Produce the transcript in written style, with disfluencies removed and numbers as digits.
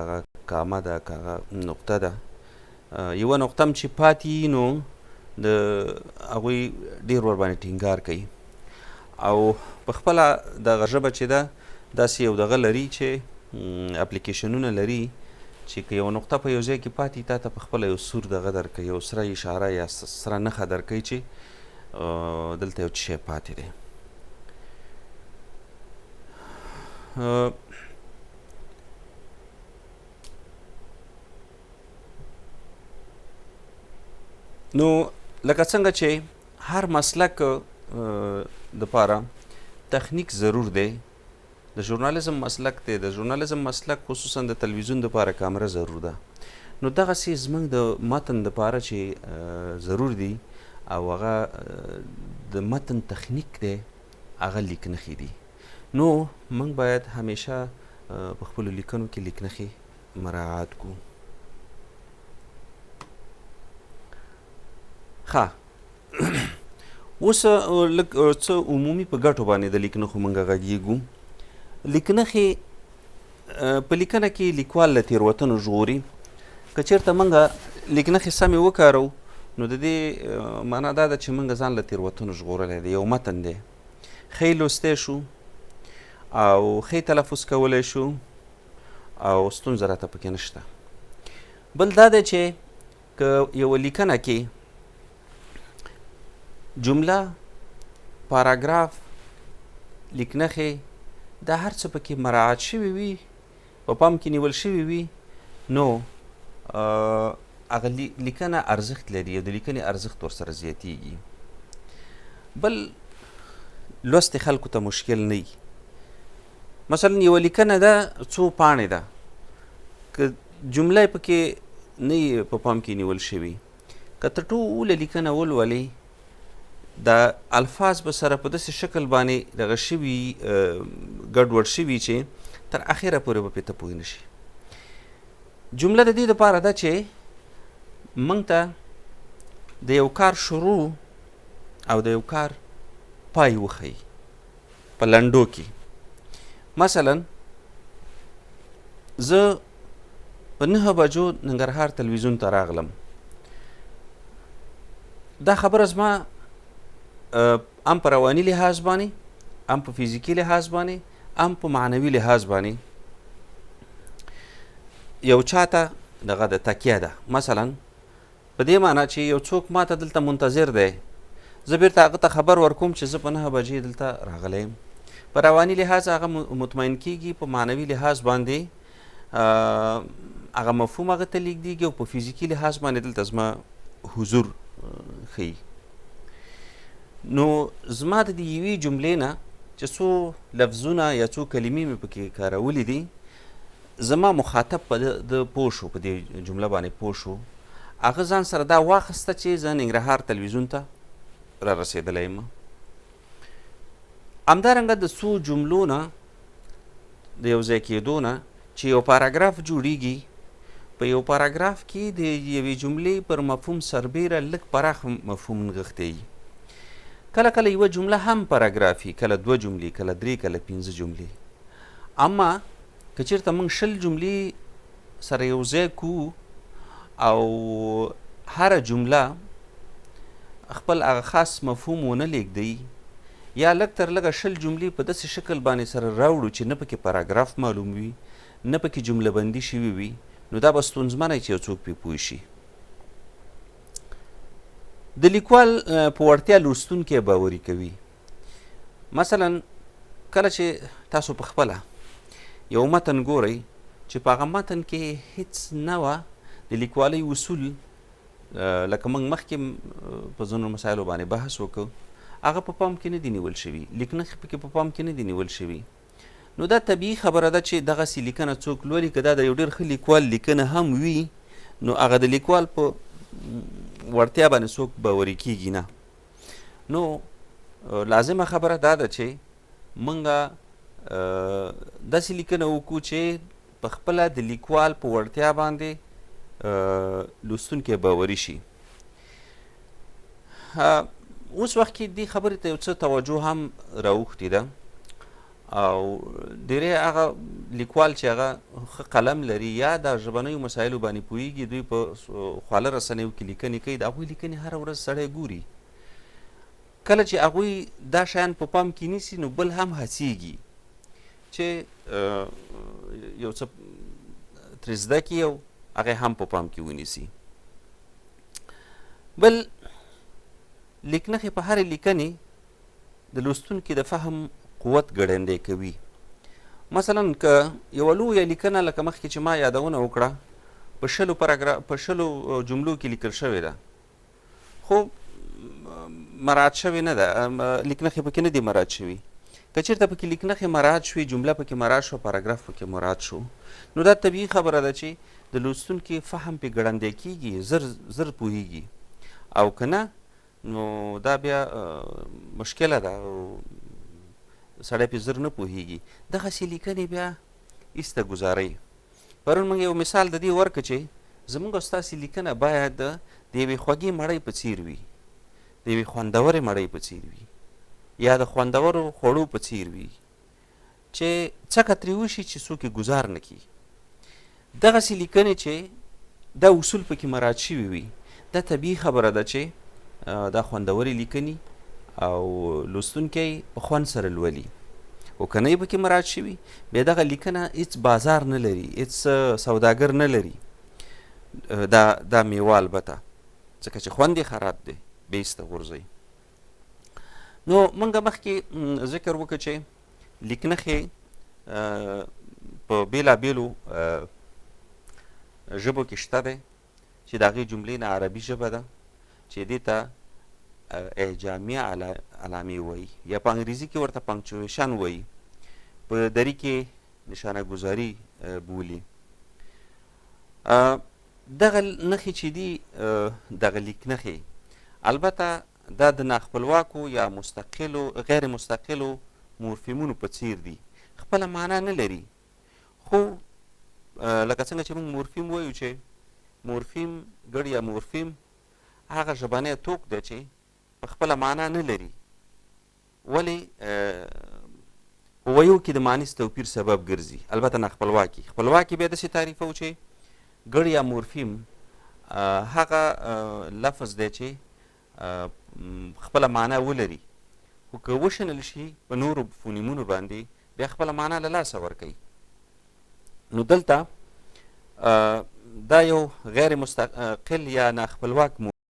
هغه کامه ده که هغه نقطه ده یوه نقطه هم چې پاتې نو د هغوی ډېر ورباندې ټینګار کوي او په خپله دغه ژبه چې ده داسې یو دغه لري چې اپلیکیشنونه لري چې که یوه نقطه په یو ځای کې پاتې تا ته په خپله یو سور دغه درکوي یو سره اشاره یا سره نښه درکوي چې دلته یو څه شی پاتې دی. نو لکه څنګه چې هر مسلک دپاره تخنیک ضرور دی. د ژورنالیزم مسلک دی، د ژورنالیزم مسلک خصوصا د تلویزیون دپاره کامره ضرور ده. نو دغسې زموږ د متن دپاره چې ضرور دي او هغه د متن تخنیک دی هغه لیکنښې دي. نو موږ باید همیشه په خپلو لیکنو کې لیکنښې مراعات کړو. ښه اوس لږ څه عمومي په ګټو باندې د لیکنښو موږ غږیږو. لیکنښې په لیکنه کې لیکوال له تېروتنو ژغوري. که چېرته موږ لیکنښې سمې وکارو نو د دې معنا دا ده چې موږ ځان له تېروتنو ژغورلی دی. یو متن دی ښه لوستی شو او ښه تلفظ کولی شو او ستونزه راته پکې نشته. بل دا دی چې که یوه لیکنه کې جمله، پاراګراف، لیکنښې دا هر څه پکې مراعات شوي وي، په پام کې نیول شوي وي، نو هغه لیکنه ارزښت لري او د لیکنې ارزښت ورسره زیاتیږي. بل لوستې خلکو ته مشکل نه وي. مثلا یوه لیکنه ده څو پاڼې ده، که جمله یې پکې نه وي په پام کې نیول شوي، که ته ټوله لیکنه ولولې دا الفاظ به سره په داسې شکل باندې دغه شوي ګډوډ شوي چې تر اخره پورې به پرې ته پوه نه شي. جمله د دې دپاره ده چې موږ ته د یو کار شروع او د یو کار پای وښیي په لنډو کې. مثلا زه په 9 بجو ننګرهار تلویزیون ته راغلم. دا خبره زما هم په رواني لحاظ باندې، هم په فزیکي لحاظ باندې، هم په معنوي لحاظ باندې یو چاته دغه د تکیه ده. مثلا په دې معنی چې یو څوک ما ته دلته منتظر دی، زه بیرته هغه ته خبر ورکوم چې زه په 9 بجې دلته راغلی یم. په رواني لحاظ هغه مطمئن کیږي، په معنوي لحاظ باندې هغه مفهوم هغه ته لیږدیږي او په فزیکي لحاظ باندې دلته زما حضور ښیي. نو زما د دې یوې جملې نه چې څو لفظونه یا څو کلمې مې پکې کارولي دي، زما مخاطب په د پوه شو، په دې جمله باندې پوه شو، هغه ځان سره دا واخیسته چې زه ننګرهار تلویزیون ته را رسېدلی یم. همدارنګه د څو جملو نه د یو ځای کېدو نه چې یو پاراګراف جوړیږي، په یو پاراګراف کې د یوې جملې پر مفهوم سربیره لږ پراخ مفهوم نغښتی. کله کله یوه جمله هم پاراګرافي، کله 2 جملې، کله 3، کله 5 جملې. اما که چېرته موږ 20 جملې سره یو ځای کو او هره جمله خپل هغه خاص مفهوم ونه لیږدوي، یا لږ تر لږه 20 جملې په داسې شکل باندې سره راوړو چې نه پکې پاراګراف معلوم وي، نه پکې جمله بندي شوي وي، نو دا به ستونزمنی چې یو څوک پرې پوه شي. د لیکوال په وړتیا لوستونکی باوري کوي. مثلا کله چې تاسو په خپله یو متن ګورئ چې په هغه متن کې هیڅ نه وه د لیکوالۍ اصول، لکه موږ مخکې په ځینو مسایلو باندې بحث وکړو، هغه په پام کې نه دي نیول شوي، لیکنښې پکې په پام کې نه دي نیول شوي. نو دا طبیعي خبره ده چې دغسې لیکنه څوک لولي، که دا د یو ډېر ښه لیکوال لیکنه هم وي، نو هغه د لیکوال په وړتیا باندې څوک باوري کیږي نه. نو لازمه خبره دا ده چې موږ داسې لیکنه وکړو چې په خپله د لیکوال په وړتیا باندې لوستونکی باوري شي. اوس وخت کې دې خبرې ته یو څه توجه هم راوښتې ده، او ډېری هغه لیکوال چې هغه ښه قلم لري یا د ژبنیو مسایلو باندې پوهېږي، دوی په خواله رسنیو کې لیکنې کوي، د هغوی لیکنې هره ورځ سړی ګوري. کله چې هغوی دا شیان په پام کې نیسي نو بل هم هڅېږي چې یو څه ترې زده کړي او هغه هم په پام کې ونیسي. بل لیکنښې په هرې لیکنې د لوستونکي د فهم قوت ګړندی کوي. مثلا که یوه لویه لیکنه لکه مخکې چې ما یادونه وکړه په شلو جملو کې لیکل شوې ده، خو مراعات شوې نه ده، لیکنښې پکې نه دي مراعات شوي. که چېرته پکې لیکنښې مراعات شوي، جمله پکې مراعات شوه، پاراګراف پکې مراعات شو، نو دا طبیعي خبره ده چې د لوستونکي فهم پې ګړندی کېږي، زر پوهېږي. او که نه نو دا بیا مشکله ده، سړی پې زر نه پوهېږي. دغسې لیکنې بیا ایسته ګزارئ. پرون موږ یو مثال د دې ورکړه چې زموږ او ستاسې لیکنه باید د یوې خوږې مړۍ په څېر وي، د یوې خوندورې مړۍ په څېر وي، یا د خوندورو خوړو په څېر وي چې څکه ترې وشي چې څوک یې ګزار نه کړي. دغسې لیکنې چې دا اصول پکې مراعات شوي وي، دا طبیعي خبره ده چې دا خوندورې لیکنې او لوستونکی په خوند سره لولي. خو که نه یې پکې مراعات شوي، بیا دغه لیکنه هېڅ بازار نه لري، هېڅ سوداګر نه لري دا میوه البته، ځکه چې خوند یې خراب دی، بیا ایسته غورځوي. نو موږ مخکې ذکر وکړه چې لیکنښې په بېلابېلو ژبو کې شته دی چې د هغې جملې نه عربي ژبه ده چې دې ته اعجامیه علامې وایي، یا په انګریزي کې ورته پنکچویشن وایي، په دري کې نشانه ګذاري بولي. دغه نښې چې دي، دغه لیکنښې البته دا د ناخپلواکو یا مستقلو غیر مستقلو مورفیمونو په څیر دي، خپله معنا نه لري. خو لکه څنګه چې موږ مورفیم وایو چې مورفیم ګډ یا مورفیم هغه ژبنی توک دی چې په خپله معنا نه لري، ولې په ویو کې د معنیز توپیر سبب ګرځي. البته ناخپلواکي، خپلواکي بیا داسې تعریفوو چې ګډ یا مورفیم هغه لفظ دی چې خپله معنا ولري، خو که وشنل شي په نورو فونیمونو باندې بیا خپله معنا له لاسه ورکوي. نو دلته دا یو غیر مستقل یا ناخپلواک